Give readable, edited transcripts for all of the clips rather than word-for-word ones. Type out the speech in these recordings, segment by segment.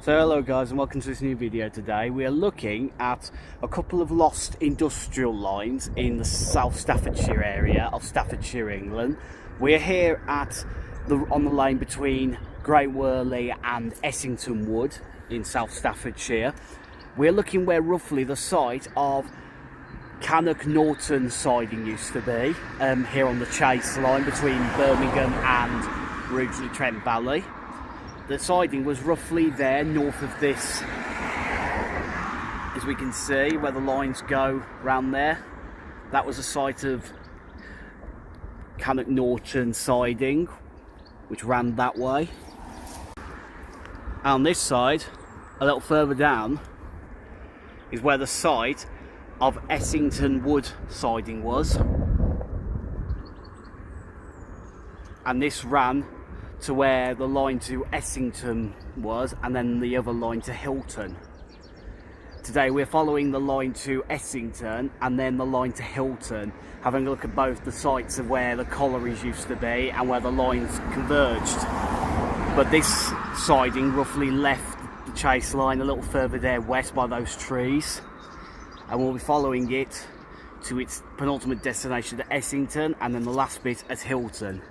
So hello guys and welcome to this new video. Today we are looking at a couple of lost industrial lines in the South Staffordshire area of Staffordshire, England. We're here on the line between Great Worley and Essington Wood in South Staffordshire. We're looking where roughly the site of Cannock Norton siding used to be, here on the Chase line between Birmingham and Rugeley Trent Valley. The siding was roughly there north of this, as we can see where the lines go round there. That was a site of Cannock Norton siding which ran that way. And on this side, a little further down, is where the site of Essington Wood siding was, and this ran to where the line to Essington was, and then the other line to Hilton. Today we're following the line to Essington and then the line to Hilton, having a look at both the sites of where the collieries used to be and where the lines converged. But this siding roughly left the Chase line a little further there west by those trees, and we'll be following it to its penultimate destination at Essington, and then the last bit at Hilton.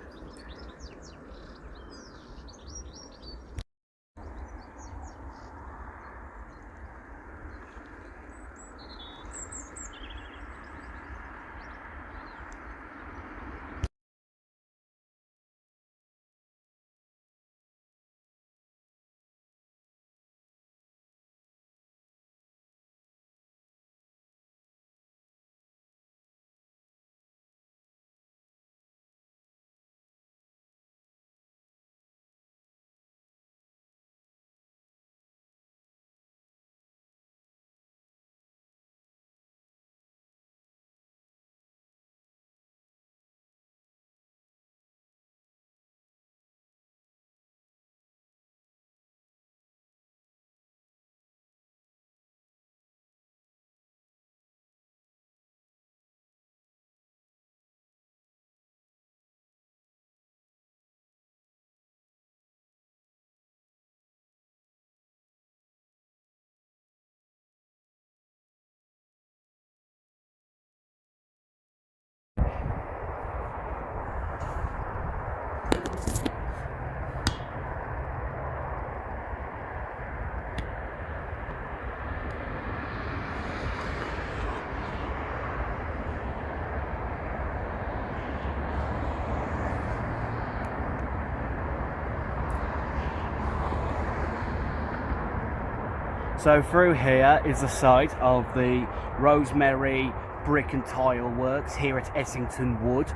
So through here is the site of the Rosemary brick and tile works here at Essington Wood.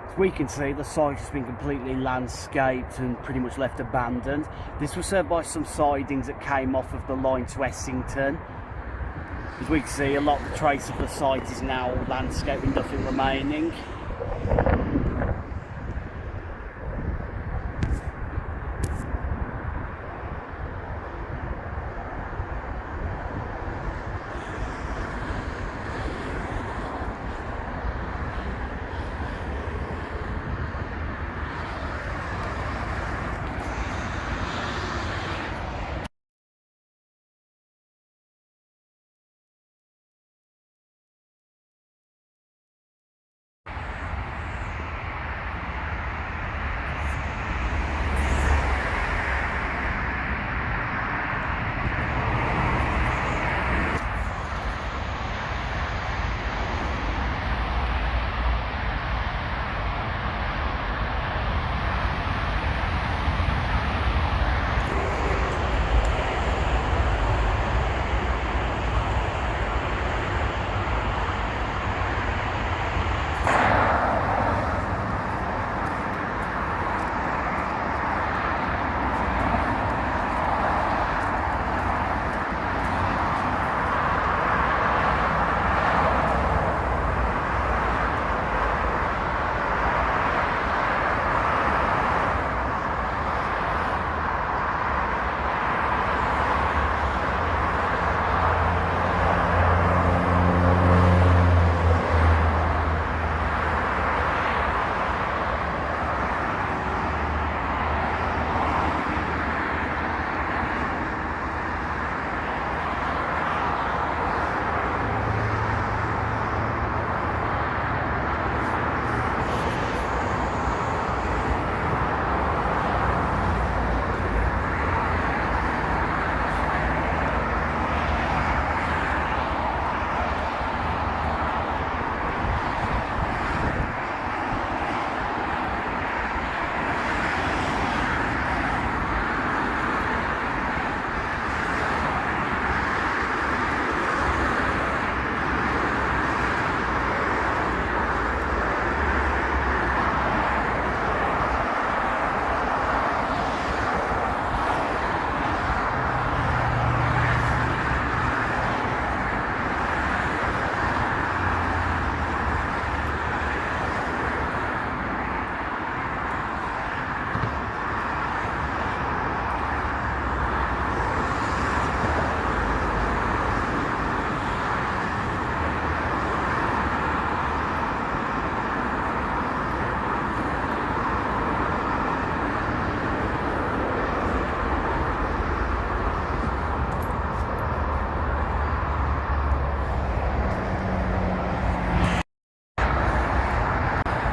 As we can see, the site has been completely landscaped and pretty much left abandoned. This was served by some sidings that came off of the line to Essington. As we can see, a lot of the trace of the site is now landscaped with nothing remaining.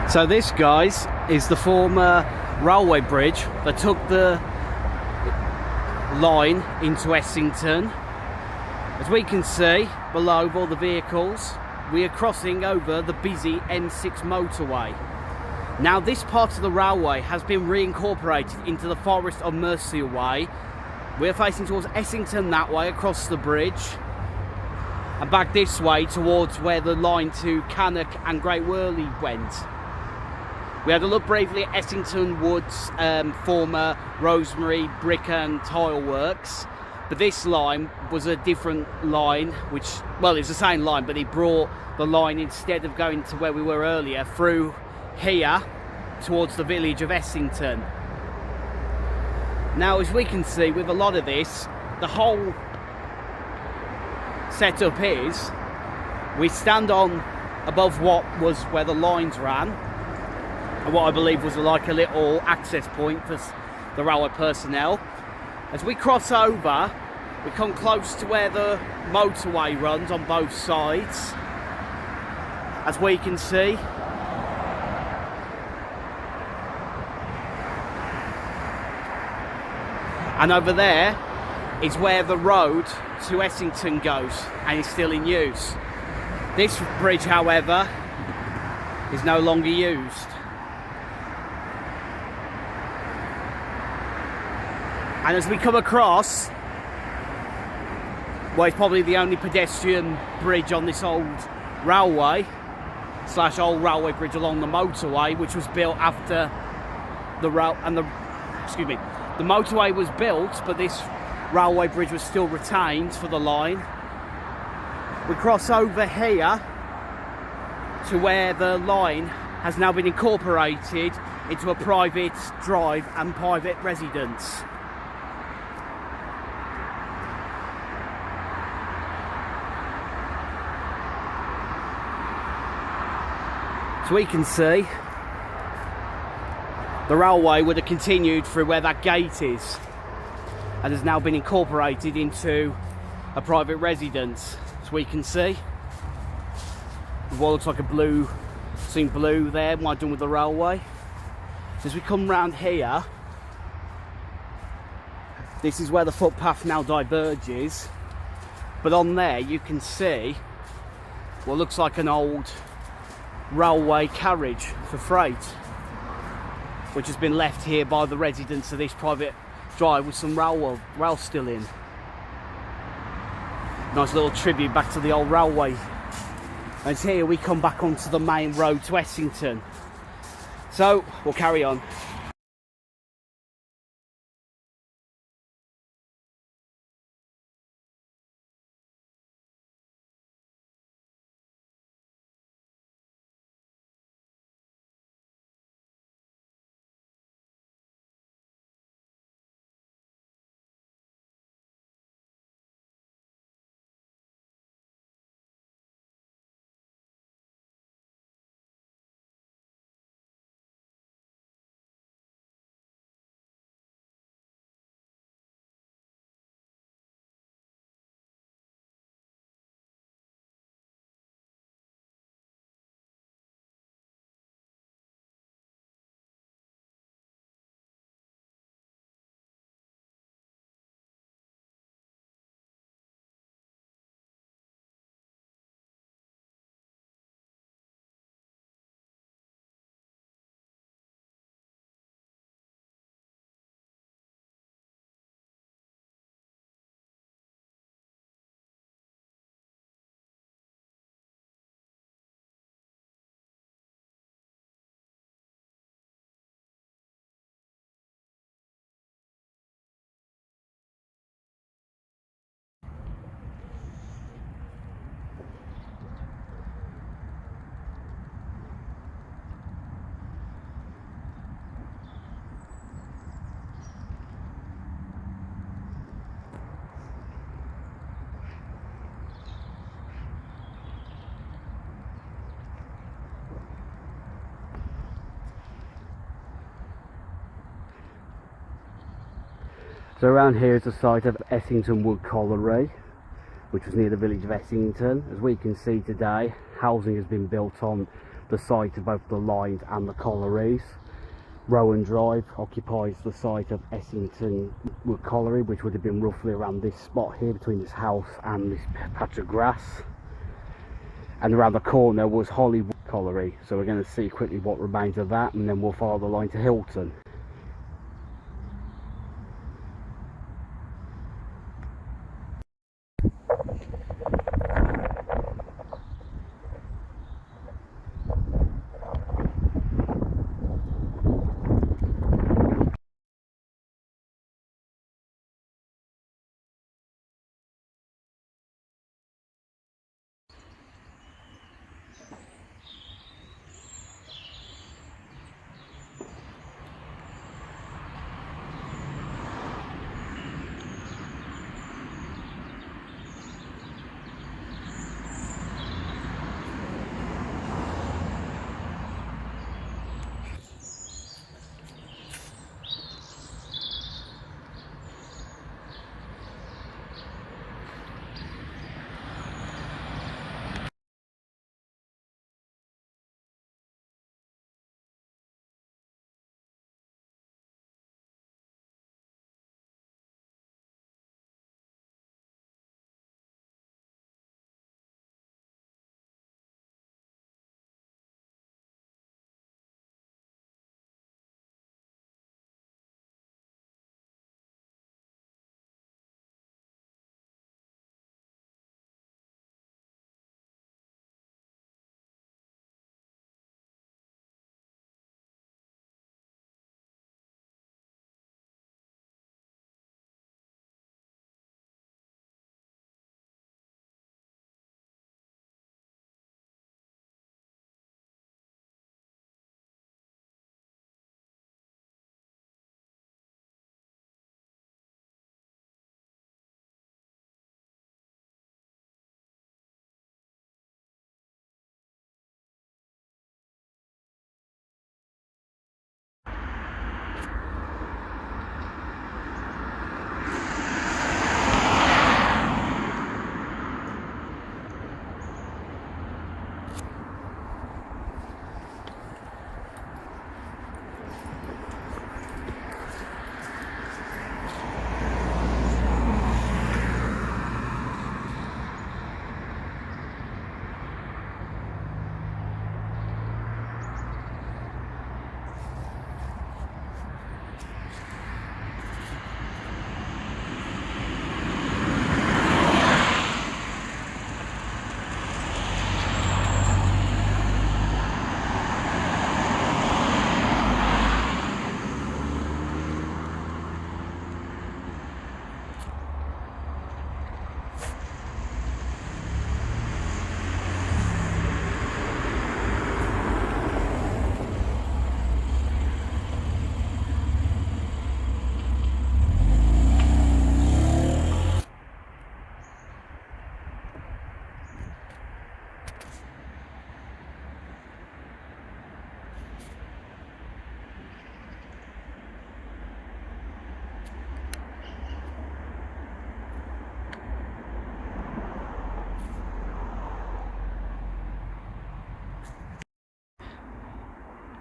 So this, guys, is the former railway bridge that took the line into Essington. As we can see below all the vehicles, we are crossing over the busy M6 motorway. Now this part of the railway has been reincorporated into the Forest of Mercia way. We're facing towards Essington that way across the bridge, and back this way towards where the line to Cannock and Great Worley went. We had a look briefly at Essington Wood's former Rosemary brick and tile works, but this line was a different line, which, well, it's the same line, but it brought the line, instead of going to where we were earlier, through here towards the village of Essington. Now, as we can see with a lot of this, the whole setup is we stand on above what was where the lines ran, and what I believe was like a little access point for the railway personnel. As we cross over, we come close to where the motorway runs on both sides, as we can see. And over there is where the road to Essington goes, and is still in use. This bridge, however, is no longer used. And as we come across, well, it's probably the only pedestrian bridge on this old railway / old railway bridge along the motorway, which was built after the the motorway was built, but this railway bridge was still retained for the line. We cross over here to where the line has now been incorporated into a private drive and private residence. So we can see the railway would have continued through where that gate is, and has now been incorporated into a private residence. So we can see what looks like a blue, seeing blue there, what I've done with the railway. As we come round here, this is where the footpath now diverges, but on there you can see what looks like an old railway carriage for freight, which has been left here by the residents of this private drive with some rail still in. Nice little tribute back to the old railway. And here we come back onto the main road to Essington. So we'll carry on. So around here is the site of Essington Wood Colliery, which was near the village of Essington. As we can see today, housing has been built on the site of both the lines and the collieries. Rowan Drive occupies the site of Essington Colliery, which would have been roughly around this spot here between this house and this patch of grass. And around the corner was Hollywood Colliery. So we're going to see quickly what remains of that, and then we'll follow the line to Hilton.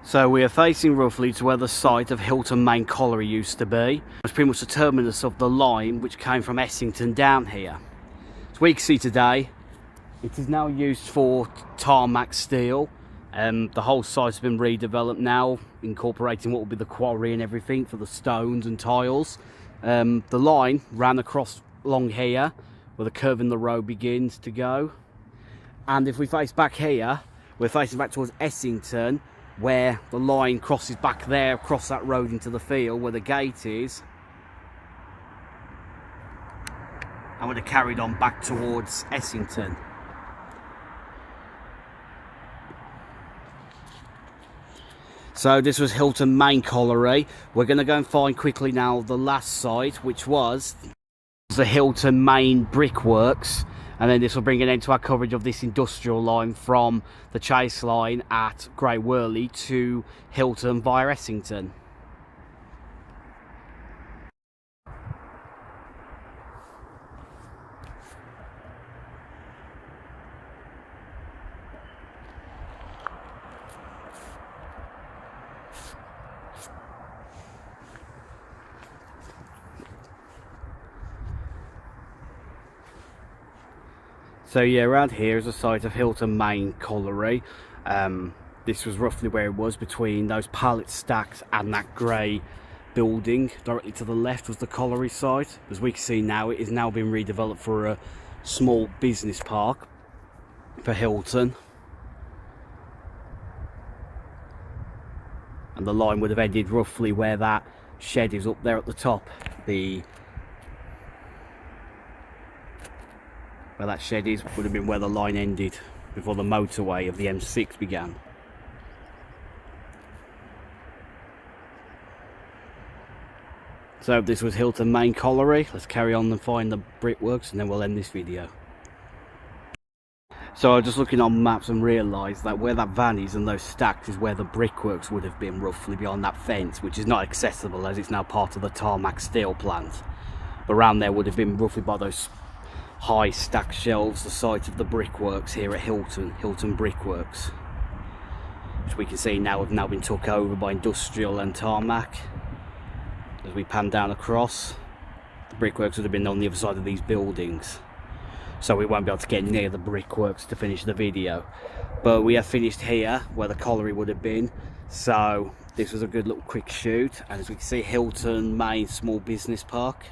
So we are facing roughly to where the site of Hilton Main Colliery used to be. It's pretty much the terminus of the line which came from Essington down here. As we can see today, it is now used for tarmac steel. The whole site has been redeveloped now, incorporating what will be the quarry and everything for the stones and tiles. The line ran across along here where the curve in the road begins to go. And if we face back here, we're facing back towards Essington, where the line crosses back there across that road into the field where the gate is, and would have carried on back towards Essington. So this was Hilton Main Colliery. We're going to go and find quickly now the last site, which was the Hilton Main Brickworks. And then this will bring an end to our coverage of this industrial line from the Chase line at Great Worley to Hilton via Essington. So yeah, around here is the site of Hilton Main Colliery. This was roughly where it was, between those pallet stacks and that grey building. Directly to the left was the Colliery site. As we can see now, it is now being redeveloped for a small business park for Hilton. And the line would have ended roughly where that shed is up there at the top. Where that shed is would have been where the line ended before the motorway of the M6 began. So this was Hilton Main Colliery. Let's carry on and find the brickworks, and then we'll end this video. So I was just looking on maps and realised that where that van is and those stacks is where the brickworks would have been, roughly beyond that fence, which is not accessible as it's now part of the tarmac steel plant. But around there would have been roughly by those high stacked shelves, the site of the brickworks here at Hilton Brickworks, which we can see now have now been took over by industrial and tarmac. As we pan down across, the brickworks would have been on the other side of these buildings, so we won't be able to get near the brickworks to finish the video. But we have finished here where the colliery would have been, so this was a good little quick shoot. And as we can see, Hilton Main Small Business Park.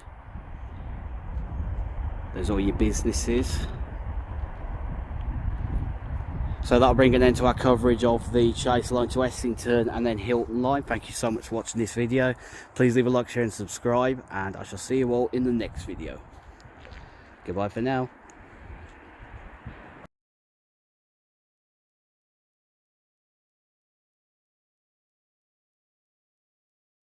There's all your businesses. So that'll bring an end to our coverage of the Chase line to Essington and then Hilton line. Thank you so much for watching this video. Please leave a like, share and subscribe, and I shall see you all in the next video. Goodbye for now.